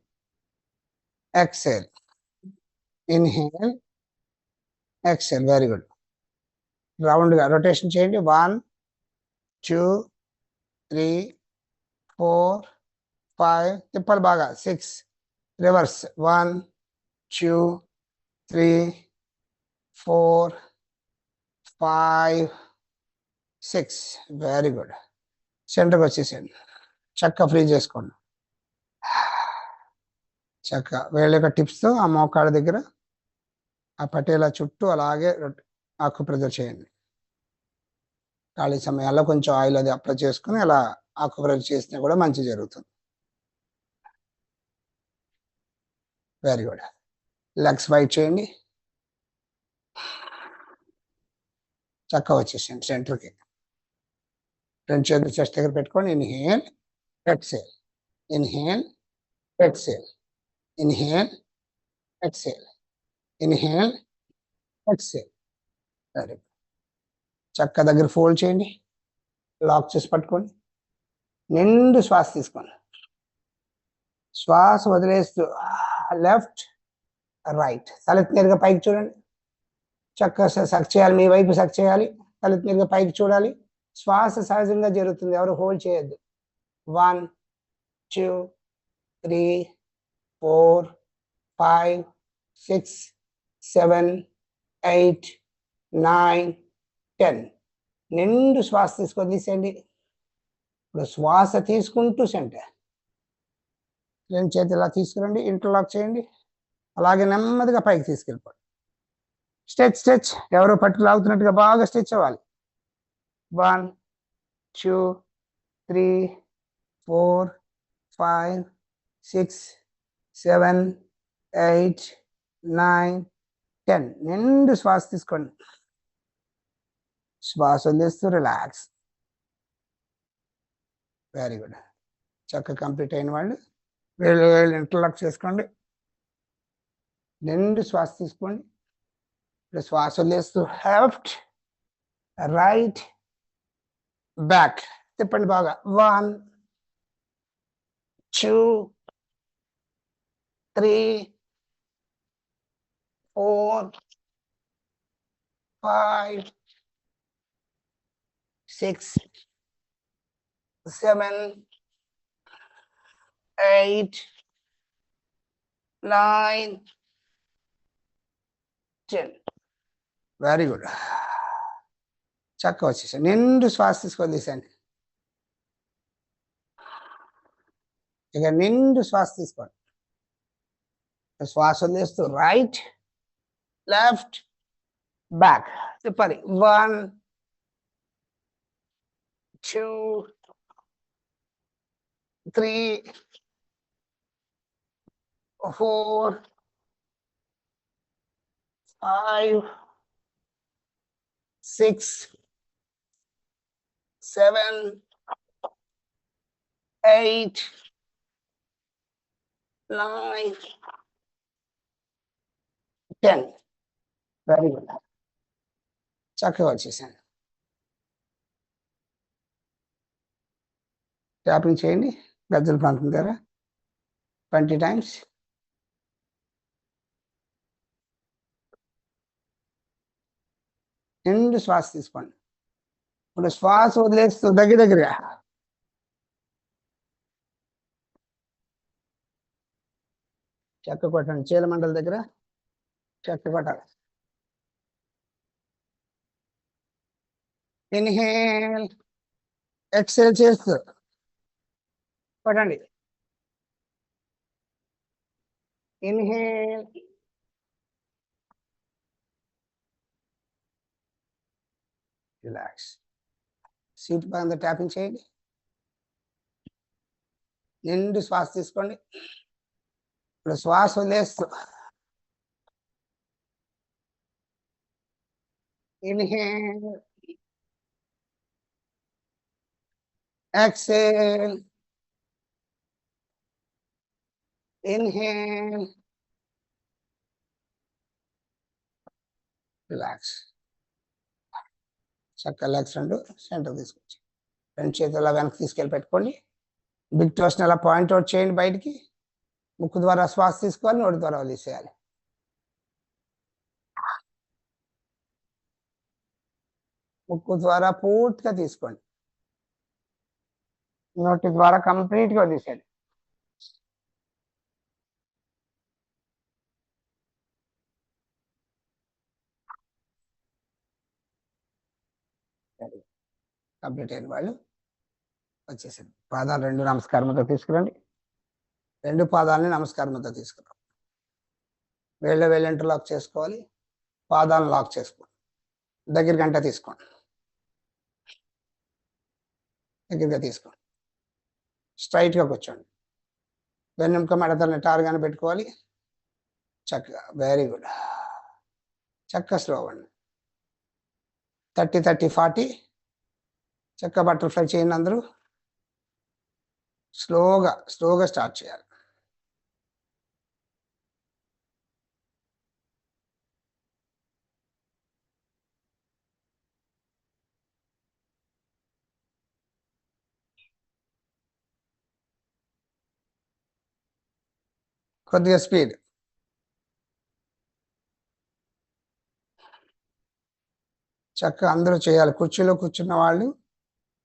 exhale, inhale, exhale. Very good. రౌండ్గా రొటేషన్ చేయండి. 1 2 3 4 5 తిప్పాలి బాగా. 6 రివర్స్. 1 2 3 4 5 6. Very good. సెంటర్కి వచ్చేసేయండి. చక్క ఫ్రీ చేసుకోండి. చక్క వేళ్ళ యొక్క టిప్స్తో ఆ మోకాళ్ళ దగ్గర ఆ పటేలా చుట్టూ అలాగే ఆకుప్రెజర్ చేయండి. ఖాళీ సమయాల్లో కొంచెం ఆయిల్ అది అప్లై చేసుకుని అలా ఆకుప్రెజర్ చేసినా కూడా మంచి జరుగుతుంది. Very good. లెగ్స్ వైట్ చేయండి. చక్క వచ్చేసేయండి సెంటర్కి. రెండు చేతులు చెస్ట్ దగ్గర పెట్టుకొని inhale, exhale, inhale, exhale, inhale, exhale, inhale, exhale. Very good. చక్క దగ్గర ఫోల్డ్ చేయండి. లాక్ చేసి పట్టుకోండి. నిండు శ్వాస తీసుకోండి. శ్వాస వదిలేస్తూ లెఫ్ట్ రైట్. తలెత్తి నేరుగా పైకి చూడండి. చక్కగా సక్ చేయాలి. మీ వైపు సక్ చేయాలి. తలెత్తి నేరుగా పైకి చూడాలి. శ్వాస సహజంగా జరుగుతుంది. ఎవరు హోల్డ్ చేయొద్దు. 1 2 3 4 5 6 7 8 9 10. నిండు శ్వాస తీసుకొని తీసేయండి. ఇప్పుడు శ్వాస తీసుకుంటూ సెంటర్. రెండు చేతులు ఇలా తీసుకురండి. ఇంటర్లాక్ చేయండి. అలాగే నెమ్మదిగా పైకి తీసుకెళ్ళిపోండి. Stretch stretch. ఎవరో పట్టుకు లాగుతున్నట్టుగా బాగా స్ట్రెచ్ అవ్వాలి. 1 2 3 4 5 6 7 8 9 10. నిండు శ్వాస తీసుకోండి. శ్వాస వదిలేస్తూ రిలాక్స్. Very good. చక్కగా కంప్లీట్ అయిన వాళ్ళు వేళ్ళు ఇంటర్లాక్ చేసుకోండి. నిండు శ్వాస తీసుకోండి. ఇప్పుడు శ్వాస వదిలేస్తూ లెఫ్ట్ రైట్ బ్యాక్ తిప్పండి బాగా. 1 2 3 4 5 6 7 8 9 10. Very good. చక్క వచ్చేసాను. నిండు శ్వాస తీసుకొని తీసండి. ఇక నిండు శ్వాస తీసుకోండి. శ్వాస వదిలేస్తూ రైట్ లెఫ్ట్ బ్యాక్ తిప్పాలి. 1 2 3 4 5 6 7 8 9 10. Very good. చక్కగా వచ్చేసాను. ట్యాపింగ్ చేయండి గజ్జల ప్రాంతం దగ్గర 20 times. నిండు శ్వాస తీసుకోండి. ఇప్పుడు శ్వాస వదిలేస్తూ దగ్గరగా చెక్క కొట్టండి. చీలమండల దగ్గర చెక్క కొట్టాలి. ఇన్హేల్ ఎక్సేల్ చేస్తూ కొట్టండి. Inhale relax. సీట్ పైన ట్యాపింగ్ చేయండి. నిండు శ్వాస తీసుకోండి. ఇప్పుడు శ్వాస వదిలేస్తూ ఇన్హేల్ exhale, inhale, రిలాక్స్. చక్కగా లెగ్స్ రెండు సెంటర్ తీసుకొచ్చి రెండు చేతుల వెనక్కి తీసుకెళ్ళి పెట్టుకోండి. బిగ్ టోస్ని అలా పాయింట్ అవుట్ చేయండి బయటికి. ముక్కు ద్వారా శ్వాస తీసుకోవాలి, నోటి ద్వారా వదిలేసేయాలి. ముక్కు ద్వారా పూర్తిగా తీసుకోండి, నోటి ద్వారా కంప్లీట్గా వదిలేసేయాలి. కంప్లీట్ అయిన వాళ్ళు వచ్చేసింది. పాదాలు రెండు నమస్కారంతో తీసుకురండి. రెండు పాదాలని నమస్కారంతో తీసుకురండి. వేళ్ళ ఇంటర్లాక్ చేసుకోవాలి. పాదాలను లాక్ చేసుకోండి. దగ్గర గంట తీసుకోండి. దగ్గరగా తీసుకోండి. స్ట్రైట్గా కూర్చోండి. వెన్నెముక మెడతల నిటారుగానే పెట్టుకోవాలి. చక్కగా వెరీ గుడ్. చక్కగా స్లో అవ్వండి. 30 30 40 చక్కగా బటర్ఫ్లై చేయండి. అందరూ స్లోగా స్టార్ట్ చేయాలి. కొద్దిగా స్పీడ్. చక్కగా అందరూ చేయాలి. కుర్చీలో కూర్చున్న వాళ్ళు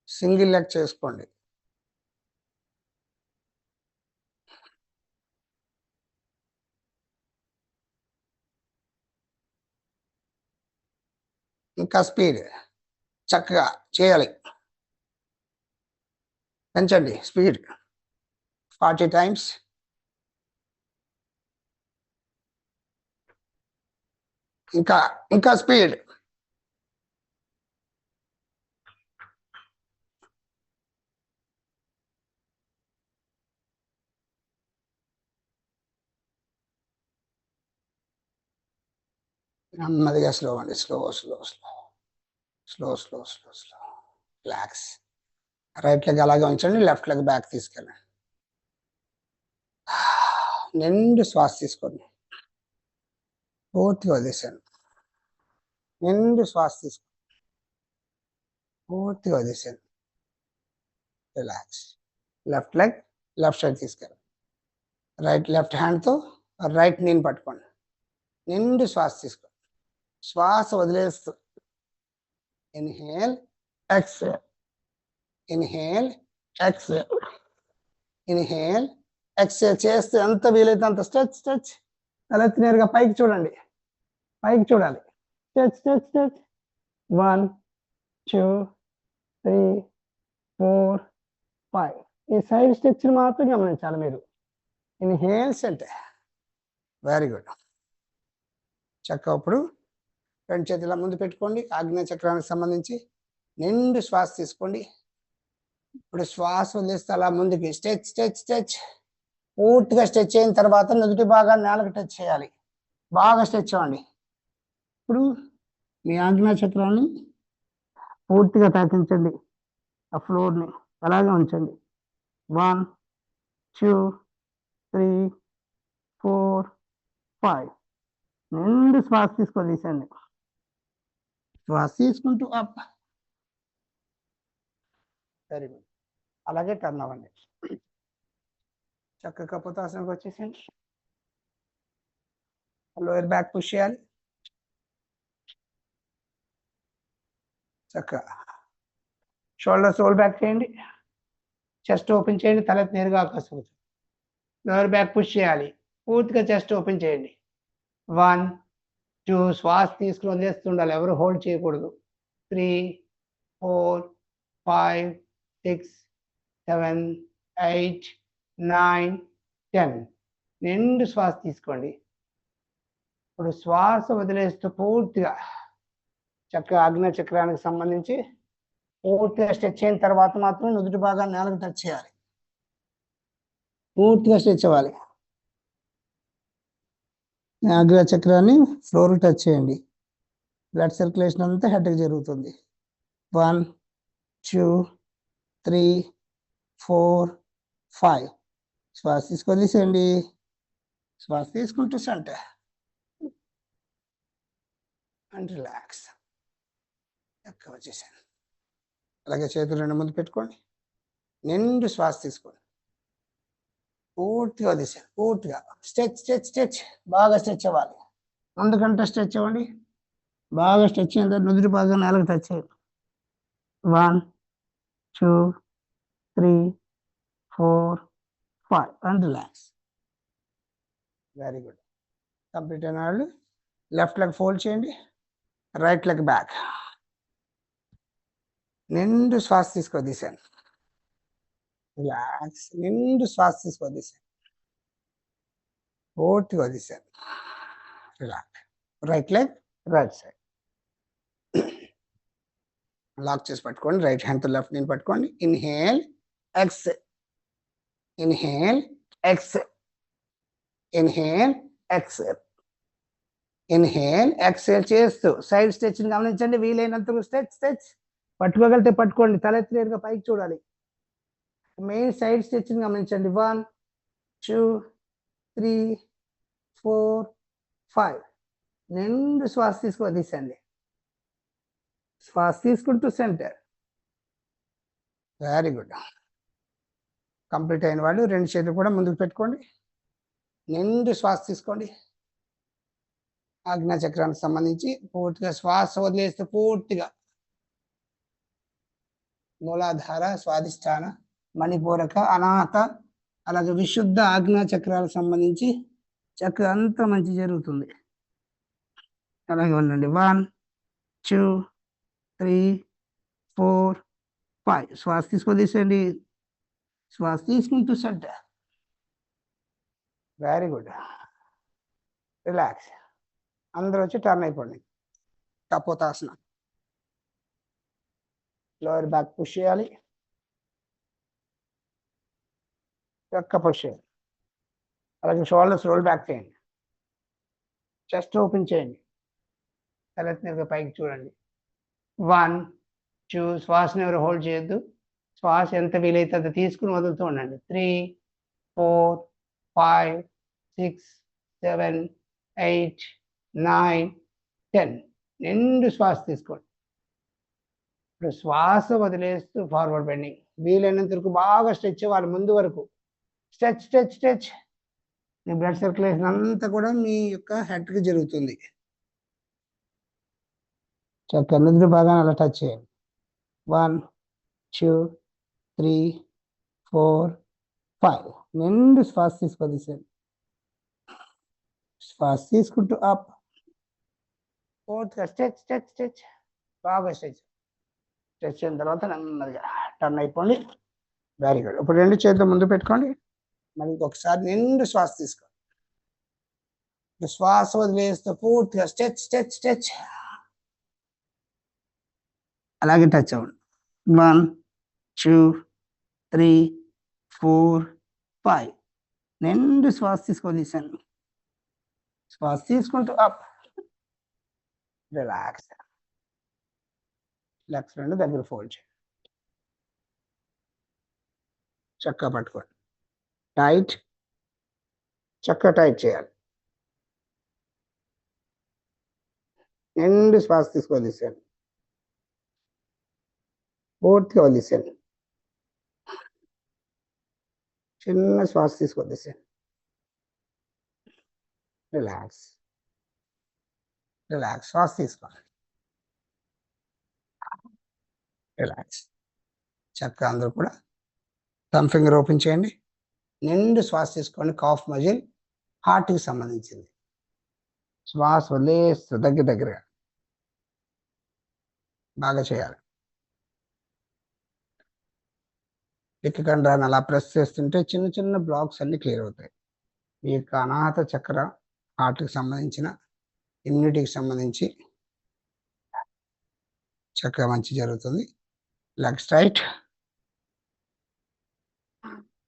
సింగిల్ లెగ్ చేసుకోండి. ఇంకా స్పీడ్ చక్కగా చేయాలి. పెంచండి స్పీడ్. 40 టైమ్స్. ఇంకా స్పీడ్. నెమ్మదిగా స్లో అండి. స్లో. రిలాక్స్. రైట్ లెగ్ అలాగే ఉంచండి. లెఫ్ట్ లెగ్ బ్యాక్ తీసుకెళ్ళండి. నిండు శ్వాస తీసుకోండి. పూర్తిగా వదిలేసాను. నిండు శ్వాస తీసుకోండి. పూర్తిగా వదిలేసాను. Relax. Left leg left side తీసుకెళ్ళండి. లెఫ్ట్ హ్యాండ్తో రైట్ నీని పట్టుకోండి. నిండు శ్వాస తీసుకోండి. శ్వాస వదిలేస్తూ inhale exhale, inhale exhale, inhale exhale చేస్తూ ఎంత వీలైతే అంత స్ట్రెచ్. తలెత్తి నేరుగా పైకి చూడండి. పైకి చూడాలి. స్ట్రెచ్. 1 2 3 4 5. ఈ సైడ్ స్ట్రెచ్ మాత్రం గమనించాలి మీరు. ఇన్హేల్స్ అంటే వెరీ గుడ్. చక్కగా ఇప్పుడు రెండు చేతుల ముందు పెట్టుకోండి. ఆగ్నేయ చక్రానికి సంబంధించి నిండు శ్వాస తీసుకోండి. ఇప్పుడు శ్వాస వదిలేస్తే అలా ముందుకి స్ట్రెచ్. పూర్తిగా స్ట్రెచ్ అయిన తర్వాత నుదుటి భాగాన్ని నేలకు టచ్ చేయాలి. బాగా స్ట్రెచ్ అవ్వండి. ఇప్పుడు మీ ఆగ్నేయ చక్రాన్ని పూర్తిగా తాకించండి. ఆ ఫ్లోర్ని అలాగే ఉంచండి. 1 2 3 4 5. నిండు శ్వాస తీసుకోండి. శ్వాస తీసుకుంటూ అప్. Very good. అలాగే టర్న్ అవ్వండి. చక్కగా కపోతాసనకు వచ్చేసండి. లోయర్ బ్యాక్ పుష్ చేయాలి. చక్కగా షోల్డర్స్ రోల్ బ్యాక్ చేయండి. చెస్ట్ ఓపెన్ చేయండి. తలెత్తి నేరుగా ఆకాశం. లోయర్ బ్యాక్ పుష్ చేయాలి. పూర్తిగా చెస్ట్ ఓపెన్ చేయండి. 1 2 శ్వాస తీసుకుని వదిలేస్తుండాలి. ఎవరు హోల్డ్ చేయకూడదు. 3 4 5 6 7 8 9 10. నిండు శ్వాస తీసుకోండి. ఇప్పుడు శ్వాస వదిలేస్తూ పూర్తిగా చక్కగా ఆగ్నేయ చక్రానికి సంబంధించి పూర్తిగా స్ట్రెచ్ అయిన తర్వాత మాత్రం నుదుటి భాగాన్ని నేలకు టచ్ చేయాలి. పూర్తిగా స్ట్రెచ్ అవ్వాలి. ఆగ్నేయ చక్రాన్ని ఫ్లోర్ టచ్ చేయండి. బ్లడ్ సర్క్యులేషన్ అంతా హెడ్కి జరుగుతుంది. 1 2 3 4 5. శ్వాస తీసుకొదిలేసేయండి. శ్వాస తీసుకుంటూ అంటే అండ్ రిలాక్స్. చక్కగా వచ్చేసాను. అలాగే చేతులు రెండు ముందు పెట్టుకోండి. నిండు శ్వాస తీసుకోండి. పూర్తిగా వదిలేసాను. పూర్తిగా స్ట్రెచ్ స్ట్రెచ్ స్ట్రెచ్. బాగా స్ట్రెచ్ అవ్వాలి. ముందుకంటే స్ట్రెచ్ అవ్వండి. బాగా స్ట్రెచ్ అయిన తర్వాత నుదుటి బాగా నేలకు టచ్ చేయండి. 1 2 3 4 5 and relax. Very good. Complete అయిన వాళ్ళు లెఫ్ట్ లెగ్ ఫోల్డ్ చేయండి. Right leg back. నిండు శ్వాస తీసుకోదీశాను. రిలాక్స్. నిండు శ్వాస తీసుకోదీశాను. పూర్తిగా వదిలేశాను. Relax. Right leg right side lock చేసి పట్టుకోండి. రైట్ హ్యాండ్తో లెఫ్ట్ నేను పట్టుకోండి. Inhale exhale. Inhale exhale. Inhale exhale. Inhale exhale చేస్తూ సైడ్ స్ట్రెచ్ని గమనించండి. వీలైనంత స్ట్రెచ్ స్ట్రెచ్. పట్టుకోగలిగితే పట్టుకోండి. తలెత్తి నేరుగా పైకి చూడాలి. మెయిన్ సైడ్ స్ట్రెచ్ని గమనించండి. 1 2 3 4 5. నిండు శ్వాస తీసుకోదీసండి. శ్వాస తీసుకుంటూ సెంటర్. Very good. కంప్లీట్ అయిన వాళ్ళు రెండు చేతులు కూడా ముందుకు పెట్టుకోండి. నిండు శ్వాస తీసుకోండి. ఆజ్ఞా చక్రానికి సంబంధించి పూర్తిగా శ్వాస వదిలేస్తూ పూర్తిగా మూలాధార, స్వాదిష్టాన, మణిపూరక, అనాహత, అలాగే విశుద్ధ ఆజ్ఞా చక్రాలకు సంబంధించి చక్రం అంతా మంచి జరుగుతుంది. అలాగే ఉండండి. 1 2 3 4 5. శ్వాస తీసుకోదీసండి. శ్వాస తీసుకుంటూ సెంటర్. Very good. రిలాక్స్. అందరూ వచ్చి టర్న్ అయిపోండి. కపోతాసన. లోవర్ బ్యాక్ పుష్ చేయాలి. చక్క పుష్ చేయాలి. అలాగే షోల్డర్స్ రోల్ బ్యాక్ చేయండి. చెస్ట్ ఓపెన్ చేయండి. తలెత్తిన పైకి చూడండి. 1 2. శ్వాసను ఎవరు హోల్డ్ చేయొద్దు. శ్వాస ఎంత వీలైతే అంత తీసుకుని వదులుతూ ఉండండి. 3 4 5 6 7 8 9 10. నిండు శ్వాస తీసుకోండి. ఇప్పుడు శ్వాస వదిలేస్తూ ఫార్వర్డ్ బెండింగ్. వీలైనంత వరకు బాగా స్ట్రెచ్ అవ్వాలి. ముందు వరకు స్ట్రెచ్ స్ట్రెచ్ స్ట్రెచ్. మీ బ్లడ్ సర్క్యులేషన్ అంతా కూడా మీ యొక్క హెడ్కి జరుగుతుంది. చక్కగా నుదురు బాగా అలా టచ్ చేయండి. 1 2 3 4 5. నిండు శ్వాస తీసుకోదీసండి. శ్వాస తీసుకుంటూ అప్. పూర్తిగా స్ట్రెచ్ స్ట్రెచ్ స్ట్రెచ్. బాగా స్ట్రెచ్. స్ట్రెచ్ అయిన తర్వాత నెమ్మదిగా టర్న్ అయిపోండి. Very good. ఇప్పుడు రెండు చేతులు ముందు పెట్టుకోండి. మళ్ళీ ఇంకొకసారి నిండు శ్వాస తీసుకోండి. శ్వాస వదిలేస్తూ పూర్తిగా స్ట్రెచ్ స్ట్రెచ్ స్ట్రెచ్. అలాగే టచ్ అవ్వండి. 1 2 3 4 5. నిండు శ్వాస తీసుకోదీసండి. శ్వాస తీసుకుంటూ అప్. రిలాక్స్. లెగ్స్ రెండు దగ్గర ఫోల్డ్ చేయండి. చక్కగా పట్టుకోండి. టైట్. చక్కగా టైట్ చేయాలి. నిండు శ్వాస తీసుకోదీసండి. పూర్తిగా వదిలేసండి. చిన్న శ్వాస తీసుకోదీసండి. రిలాక్స్. రిలాక్స్. శ్వాస తీసుకోండి. రిలాక్స్. చక్కగా అందరూ కూడా థంబ్ ఫింగర్ ఓపెన్ చేయండి. నిండు శ్వాస తీసుకోండి. కాఫ్ మజిల్ హార్ట్కి సంబంధించింది. శ్వాస వదిలేస్తూ దగ్గరగా బాగా చేయాలి. పిక్కకండ్రాన్ని అలా ప్రెస్ చేస్తుంటే చిన్న చిన్న బ్లాక్స్ అన్ని క్లియర్ అవుతాయి. మీ యొక్క అనాహత చక్ర, హార్ట్కి సంబంధించిన, ఇమ్యూనిటీకి సంబంధించి చక్కగా మంచి జరుగుతుంది. Leg straight,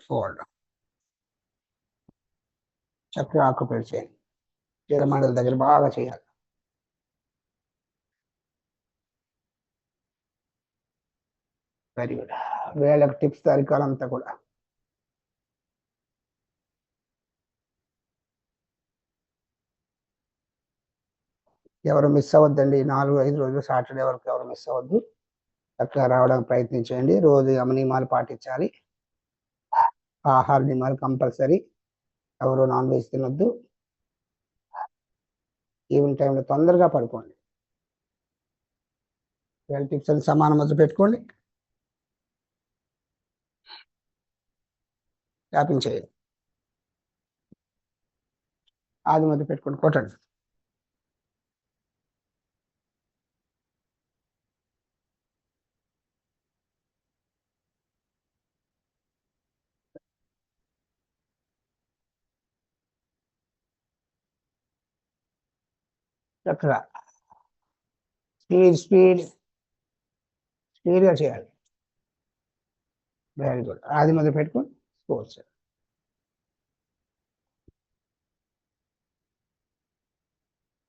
fold. చక్కగా ఆక్యుపై చేయండి. చీరమండల దగ్గర బాగా చేయాలి. Very good. వేళకు టిప్స్ అరికాలంతా కూడా ఎవరు మిస్ అవ్వద్దండి. 4-5 రోజులు సాటర్డే వరకు ఎవరు మిస్ అవ్వద్దు. చక్కగా రావడానికి ప్రయత్నించండి. రోజు యమ నియమాలు పాటించాలి. ఆహార నియమాలు కంపల్సరీ. ఎవరు నాన్ వెజ్ తినొద్దు. ఈవినింగ్ టైంలో తొందరగా పడుకోండి. టిప్స్ అని సమానం మధ్య పెట్టుకోండి. ట్యాపింగ్ చేయండి. ఆది మధ్య పెట్టుకోండి, కొట్టండి. చక్కగా స్పీడ్గా చేయాలి. Very good. ఆది మధ్య పెట్టుకోండి, స్పోర్ట్స్.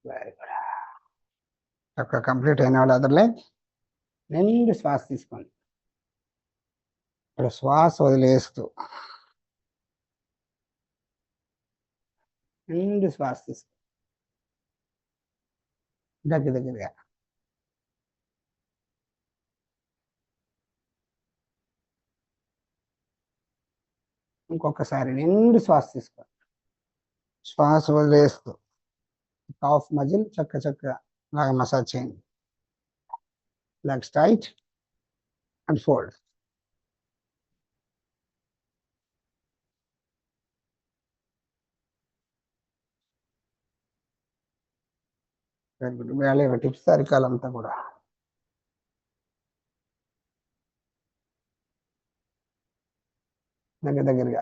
Very good. చక్కగా కంప్లీట్ అయిన వాళ్ళు అదర్ లైన్ నిండు శ్వాస తీసుకోండి. ఇక్కడ శ్వాస వదిలేస్తూ నిండు శ్వాస తీసుకోండి దగ్గరగా. ఇంకొకసారి నిండు శ్వాస తీసుకోండి. శ్వాస వదిలేస్తూ కాఫ్ మజిల్ చక్కగా లాగా మసాజ్ చేయండి. Legs tight and fold. Very good. వేళ టిప్స్ అరికాలంతా కూడా దగ్గరగా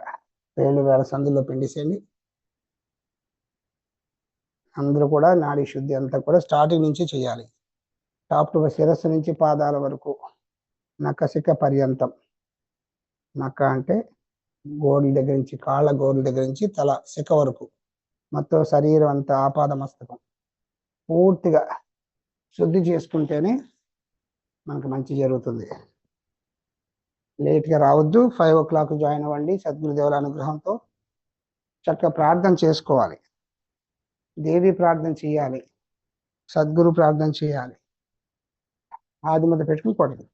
2 వేల సందుల్లో పిండిసేయండి. అందరూ కూడా నాడీ శుద్ధి అంతా కూడా స్టార్టింగ్ నుంచి చేయాలి. టాప్ టు శిరస్సు నుంచి పాదాల వరకు, నఖశిఖ పర్యంతం. నక్క అంటే గోర్ల దగ్గర నుంచి, కాళ్ళ గోర్ల దగ్గర నుంచి తల శిఖ వరకు మొత్తం శరీరం అంతా ఆపాద మస్తకం పూర్తిగా శుద్ధి చేసుకుంటేనే మనకు మంచి జరుగుతుంది. లేట్గా రావద్దు. 5 o'clock జాయిన్ అవ్వండి. సద్గురుదేవుల అనుగ్రహంతో చక్కగా ప్రార్థన చేసుకోవాలి. దేవి ప్రార్థన చేయాలి, సద్గురు ప్రార్థన చేయాలి. ఆది మీద పెట్టుకుని కొట్టదు.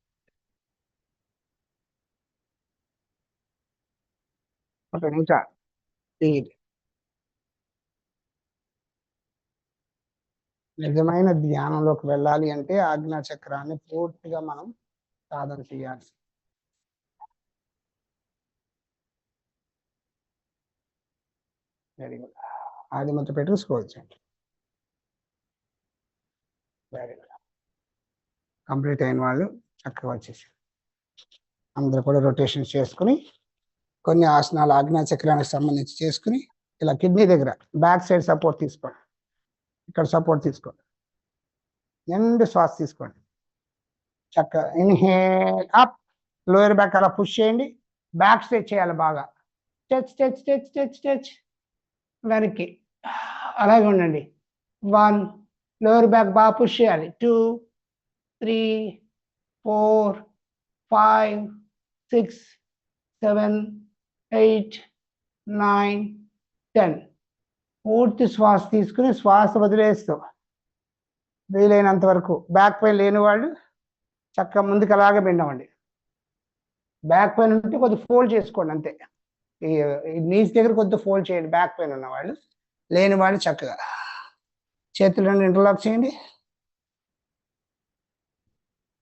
ఇంకా నిజమైన ధ్యానంలోకి వెళ్ళాలి అంటే ఆజ్ఞా చక్రాన్ని పూర్తిగా మనం సాధన చేయాలి. Very good. ఆది మొత్తం పెట్టుకు స్క్రోల్ చేయండి. Very good. కంప్లీట్ అయిన వాళ్ళు చక్కగా వచ్చేసారు. అందరూ కూడా రొటేషన్ చేసుకుని కొన్ని ఆసనాలు ఆజ్ఞా చక్రానికి సంబంధించి చేసుకుని ఇలా కిడ్నీ దగ్గర బ్యాక్ సైడ్ సపోర్ట్ తీసుకోండి. ఇక్కడ సపోర్ట్ తీసుకోండి. నిండు శ్వాస తీసుకోండి. చక్కగా ఇన్హేల్ అప్, లోయర్ బ్యాక్ అలా పుష్ చేయండి. బ్యాక్ స్ట్రెచ్ చేయాలి బాగా. స్ట్రెచ్ వెనక్కి అలాగే ఉండండి. 1, లోయర్ బ్యాక్ బాగా పుష్ చేయాలి. 2, 3, 4, 5, 6, 7, 8, 9, 10. పూర్తి శ్వాస తీసుకుని శ్వాస వదిలేస్తూ వీలైనంత వరకు. బ్యాక్ పెయిన్ లేని వాళ్ళు చక్కగా ముందుకు అలాగే బెండవండి. బ్యాక్ పెయిన్ ఉంటే కొద్దిగా ఫోల్డ్ చేసుకోండి అంతే. ఈ నీస్ దగ్గర కొద్దిగా ఫోల్డ్ చేయండి బ్యాక్ పెయిన్ ఉన్నవాళ్ళు. లేని వాళ్ళు చక్కగా చేతులను ఇంటర్లాక్ చేయండి.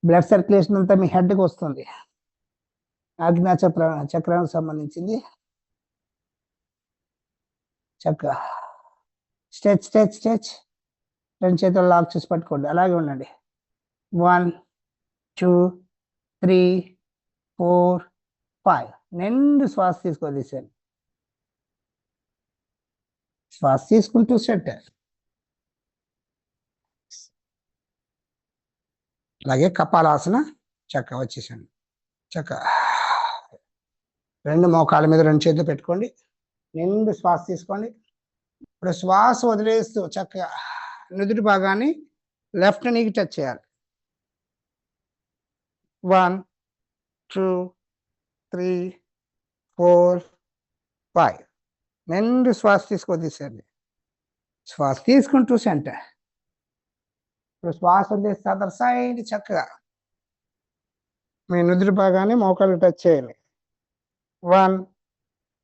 బ్లడ్ సర్క్యులేషన్ అంతా మీ హెడ్కి వస్తుంది. ఆజ్ఞా చక్రానికి సంబంధించింది. చక్కగా స్ట్రెచ్ 2 చేతులు లాక్ చేసి పట్టుకోండి. అలాగే ఉండండి. 1, 2, 3, 4, 5. నిండు శ్వాస తీసుకోదీసాను. శ్వాస తీసుకుంటూ సెట్. అలాగే కపాలాసన చక్కగా వచ్చేసాను. చక్కగా 2 మోకాళ్ళ మీద 2 చేతులు పెట్టుకోండి. నిండు శ్వాస తీసుకోండి. ఇప్పుడు శ్వాస వదిలేస్తూ చక్కగా నుదుటి భాగాన్ని లెఫ్ట్ నీకి టచ్ చేయాలి. 1, 2, 3, 4, 5. నిండు శ్వాస తీసుకోదీసండి. శ్వాస తీసుకుంటూ సెంటర్. ఇప్పుడు శ్వాస వదిలేస్తే అదర్ సైడ్ చక్కగా మీ నుదురు భాగాన్ని మోకాలు టచ్ చేయాలి. 1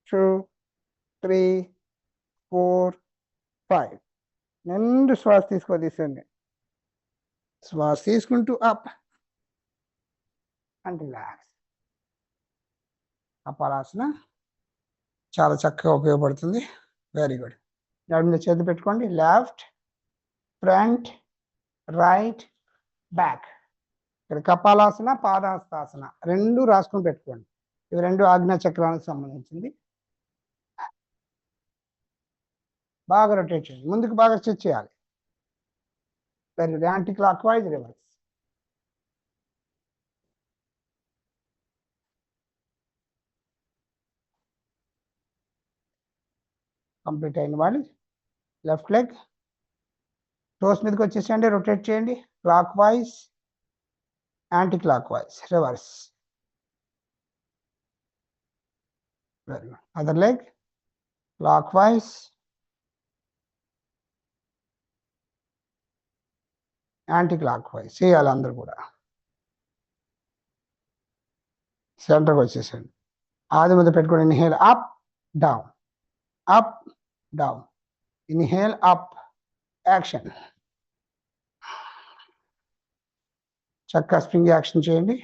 2 3 4 5. నిండు శ్వాస తీసుకోండి. శ్వాస తీసుకుంటూ అప్ అండ్ రిలాక్స్. కపాలాసన చాలా చక్కగా ఉపయోగపడుతుంది. Very good. నడుము మీద చేతి పెట్టుకోండి. Left, front, right, back. ఇక్కడ కపాలాసన, పాదహస్తాసన రెండు రాసుకొని పెట్టుకోండి. ఇవి రెండు ఆజ్ఞా చక్రానికి సంబంధించింది. బాగా రొటేట్ చేయండి. ముందుకు బాగా స్ట్రెచ్ చేయాలి. Very good. Anti clock wise reverse. Complete అయిన వాళ్ళు లెఫ్ట్ లెగ్ టోస్ మీదకి వచ్చేసేయండి. రొటేట్ చేయండి. Clock wise, anticlockwise, reverse. Very good. Other leg clock wise, anti clock wise చేయాలి అందరూ కూడా. సెంటర్కి వచ్చేసేయండి. ఆది మీద పెట్టుకోండి. Inhale up down, up down, inhale up, action. చక్కగా స్ప్రింగ్ యాక్షన్ చేయండి.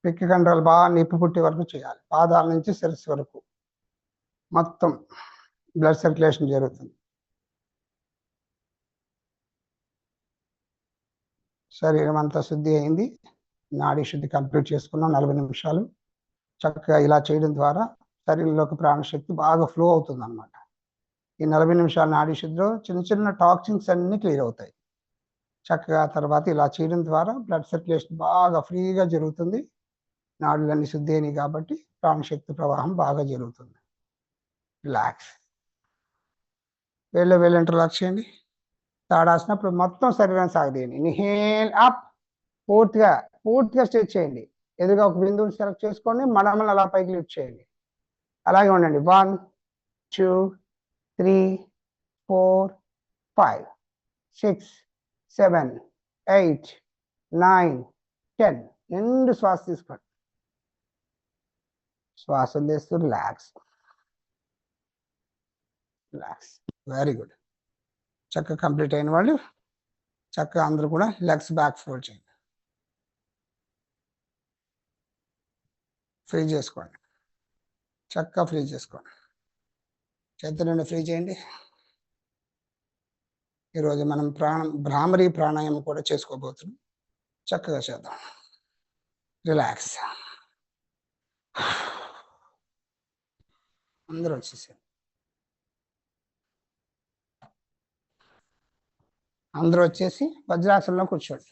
పిక్ కంట్రోల్ బాగా నిప్పు పుట్టి వరకు చేయాలి. పాదాల నుంచి శిరస్సు వరకు మొత్తం బ్లడ్ సర్క్యులేషన్ జరుగుతుంది. శరీరం అంతా శుద్ధి అయింది. నాడీ శుద్ధి కంప్లీట్ చేసుకున్నాం. 40 నిమిషాలు చక్కగా ఇలా చేయడం ద్వారా శరీరంలోకి ప్రాణశక్తి బాగా ఫ్లో అవుతుంది అన్నమాట. ఈ 40 నిమిషాల నాడీ శుద్ధిలో చిన్న చిన్న టాక్సిన్స్ అన్ని క్లియర్ అవుతాయి. చక్కగా తర్వాత ఇలా చేయడం ద్వారా బ్లడ్ సర్క్యులేషన్ బాగా ఫ్రీగా జరుగుతుంది. నాడులన్నీ శుద్ధి అయినాయి కాబట్టి ప్రాణశక్తి ప్రవాహం బాగా జరుగుతుంది. రిలాక్స్. వేళ్ళు ఇంటర్లాక్ చేయండి. తాడాసినప్పుడు మొత్తం శరీరం సాగదీయండి. ఇన్హేల్ అప్, పూర్తిగా స్ట్రెచ్ చేయండి. ఎదురుగా ఒక బిందువుని సెలెక్ట్ చేసుకోండి. మడమలు అలా పైకి లిఫ్ట్ చేయండి. అలాగే ఉండండి. 1 2 3 4 5 6 7 8 9 10. నిండు శ్వాస తీసుకోండి. శ్వాస వదిలేస్తూ రిలాక్స్. Very good. చక్కగా కంప్లీట్ అయిన వాళ్ళు చక్కగా అందరూ కూడా లెగ్స్ బ్యాక్ ఫోల్డ్ చేయండి. ఫ్రీ చేసుకోండి. చక్కగా ఫ్రీ చేసుకోండి. చేతుల నుండి ఫ్రీ చేయండి. ఈరోజు మనం భ్రామరీ ప్రాణాయామం కూడా చేసుకోబోతున్నాం. చక్కగా చేద్దాం. రిలాక్స్. అందరూ వచ్చేసారు. అందరూ వచ్చేసి వజ్రాసనంలో కూర్చోండి.